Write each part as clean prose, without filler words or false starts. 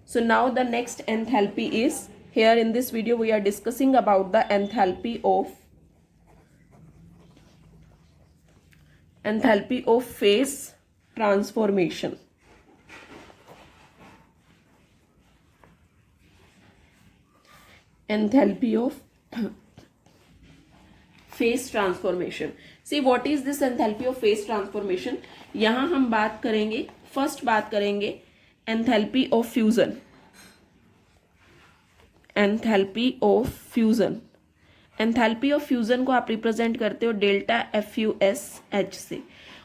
So now the next enthalpy is, here in this video we are discussing about the enthalpy of phase transformation. Enthalpy of phase transformation. See what is this enthalpy of phase transformation? यहाँ हम बात करेंगे, first बात करेंगे enthalpy of fusion. enthalpy of fusion. Enthalpy of fusion को आप represent करते हो डेल्टा FUSH से,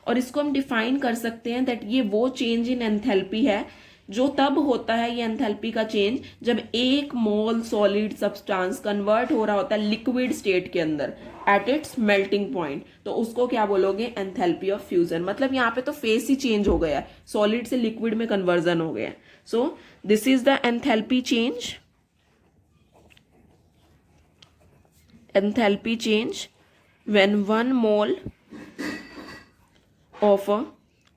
और इसको हम डिफाइन कर सकते हैं दैट ये वो चेंज इन एंथैल्पी है जो तब होता है, ये एंथैल्पी का चेंज, जब एक मोल सॉलिड सब्सटेंस कन्वर्ट हो रहा होता है लिक्विड स्टेट के अंदर एट इट्स मेल्टिंग पॉइंट, तो उसको क्या बोलोगे? Enthalpy of fusion. मतलब यहाँ पे तो फेस ही चेंज हो गया है, सॉलिड से लिक्विड में कन्वर्जन हो गया है. So this is the enthalpy change. Enthalpy change when one mole of a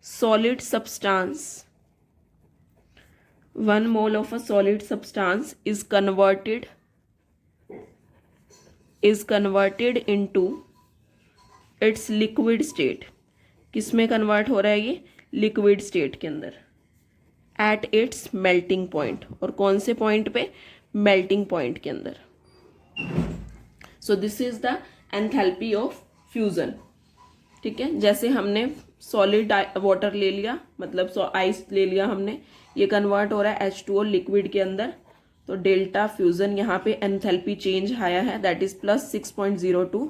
solid substance is converted into its liquid state. किस में कन्वर्ट हो रहा है ये? लिक्विड स्टेट के अंदर एट इट्स मेल्टिंग पॉइंट. और कौन से पॉइंट पे? मेल्टिंग पॉइंट के अंदर. So this is the enthalpy of fusion. ठीक है, जैसे हमने सॉलिड वाटर ले लिया, मतलब आइस ले लिया हमने, ये कन्वर्ट हो रहा है H2O लिक्विड के अंदर, तो डेल्टा फ्यूजन यहाँ पे एंथैल्पी चेंज आया है, that is plus 6.02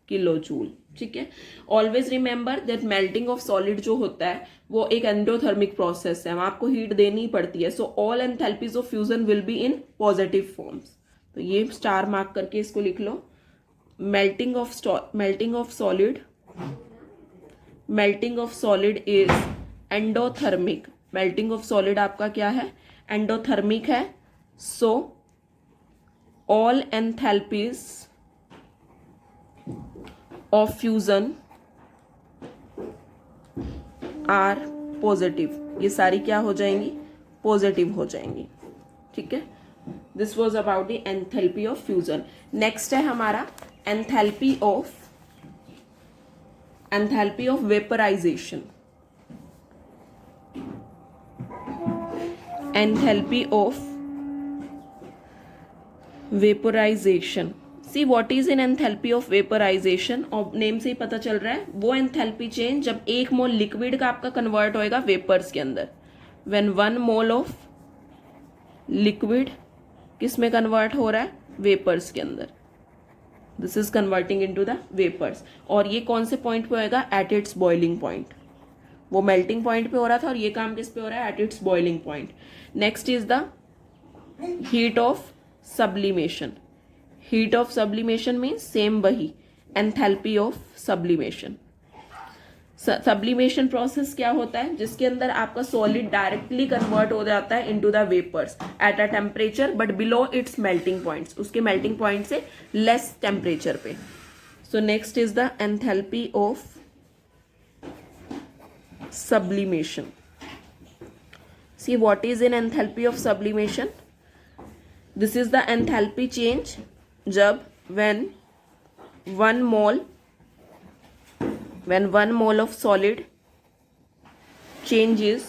kilo joule. ठीक है, always remember that melting of solid जो होता है वो एक एंडोथर्मिक प्रोसेस है, आपको हीट देनी पड़ती है. So all enthalpies of fusion will be in positive forms. तो ये स्टार मार्क करके इसको लिख लो. melting of solid is endothermic. melting of solid आपका क्या है? endothermic है. so all enthalpies of fusion are positive. ये सारी क्या हो जाएंगी? पॉजिटिव हो जाएंगी. ठीक है, this was about the enthalpy of fusion. Next है हमारा enthalpy of vaporization. enthalpy of vaporization. See what is in enthalpy of vaporization? और नेम से ही पता चल रहा है, वो एंथैल्पी चेंज जब एक मोल लिक्विड का आपका कन्वर्ट होएगा वेपर्स के अंदर. when one mole of liquid किस में कन्वर्ट हो रहा है? वेपर्स के अंदर. This is converting into the vapours. और ये कौन से पॉइंट पे होएगा? At its boiling point. वो मेल्टिंग पॉइंट पे हो रहा था और ये काम किस पे हो रहा है? At its boiling point. Next is the heat of sublimation. Heat of sublimation means same वही enthalpy of sublimation. Sublimation process क्या होता है? जिसके अंदर आपका सॉलिड डायरेक्टली कन्वर्ट हो जाता है into the vapours at a temperature but below its melting points, उसके मेल्टिंग पॉइंट से लेस टेम्परेचर पे. So next is the enthalpy of sublimation. See what is in enthalpy of sublimation? This is the enthalpy change जब when one mole of solid changes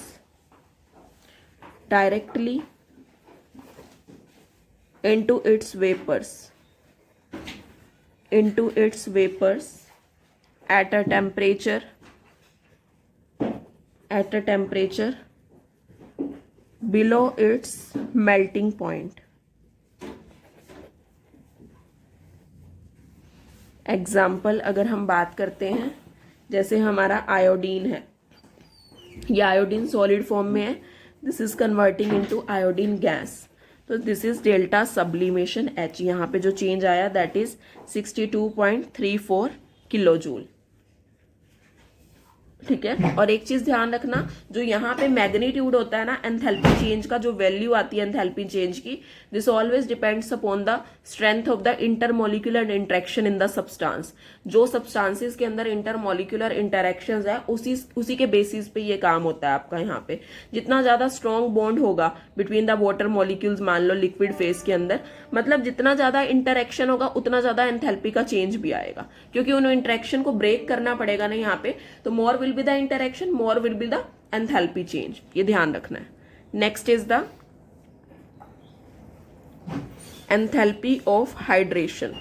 directly into its vapors at a temperature below its melting point. Example अगर हम बात करते हैं, जैसे हमारा iodine है, ये आयोडीन सॉलिड फॉर्म में है, this is converting into iodine gas. तो this is delta sublimation H. यहाँ पे जो चेंज आया दैट इज 62.34 किलो जूल. ठीक है। और एक चीज ध्यान रखना, जो यहाँ पे मैग्नीट्यूड होता है ना एंथैल्पी चेंज का, जो वैल्यू आती है एंथैल्पी चेंज की, this always depends upon the strength of the intermolecular interaction in the substance. जो सब्सटेंसेस के अंदर इंटरमोलिकुलर इंटरेक्शंस है उसी के बेसिस पे ये काम होता है आपका। यहाँ पे जितना ज्यादा स्ट्रॉन्ग बॉन्ड होगा बिटवीन द वाटर मॉलिक्यूल्स, मान लो लिक्विड फेज के अंदर, मतलब जितना ज्यादा इंटरेक्शन होगा उतना ज्यादा एंथैल्पी का चेंज भी आएगा, क्योंकि उन इंटरेक्शन को ब्रेक करना पड़ेगा ना यहाँ पे। तो more will be the interaction, more will be the enthalpy change, ये ध्यान रखना है। Next is the enthalpy of hydration.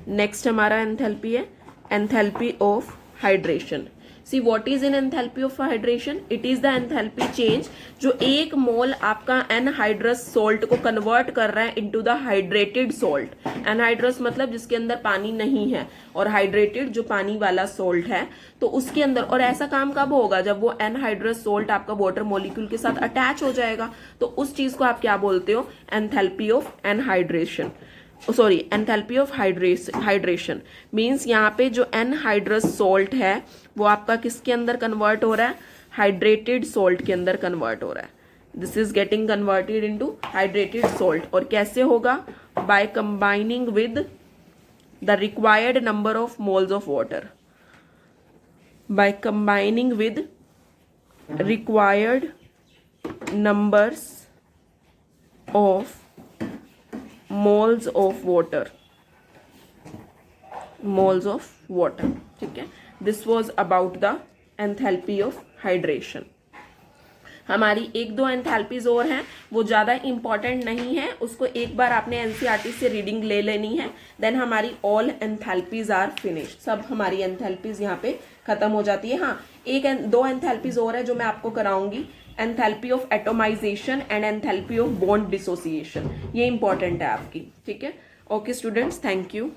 Next हमारा एंथैल्पी है enthalpy of hydration. See what is in enthalpy of hydration? It is the enthalpy change जो एक मोल आपका anhydrous salt को कन्वर्ट कर रहा है into the hydrated salt. Anhydrous मतलब जिसके अंदर पानी नहीं है, और हाइड्रेटेड जो पानी वाला सोल्ट है, तो उसके अंदर। और ऐसा काम कब होगा? जब वो एनहाइड्रस सोल्ट आपका वाटर मॉलिक्यूल के साथ अटैच हो जाएगा, तो उस चीज को आप क्या बोलते हो? Enthalpy of anhydration, sorry enthalpy of hydration. Means यहाँ पे जो एनहाइड्रस सोल्ट है वो आपका किसके अंदर कन्वर्ट हो रहा है? हाइड्रेटेड सोल्ट के अंदर कन्वर्ट हो रहा है। This is getting converted into hydrated salt. और कैसे होगा? By combining with the required number of moles of water. By combining with required numbers of moles of water, moles of water. ठीक है, this was about the enthalpy of hydration. हमारी एक दो enthalpies और हैं, वो ज्यादा इंपॉर्टेंट नहीं है, उसको एक बार आपने एनसीईआरटी से रीडिंग ले लेनी है, देन हमारी ऑल एंथैल्पीज आर फिनिश्ड। सब हमारी एंथैल्पीज यहाँ पे खत्म हो जाती है। हाँ, दो एंथैल्पीज और है जो मैं आपको कराऊंगी, enthalpy of atomization and enthalpy of bond dissociation. ये इंपॉर्टेंट है आपकी। ठीक है, ओके स्टूडेंट्स, थैंक यू।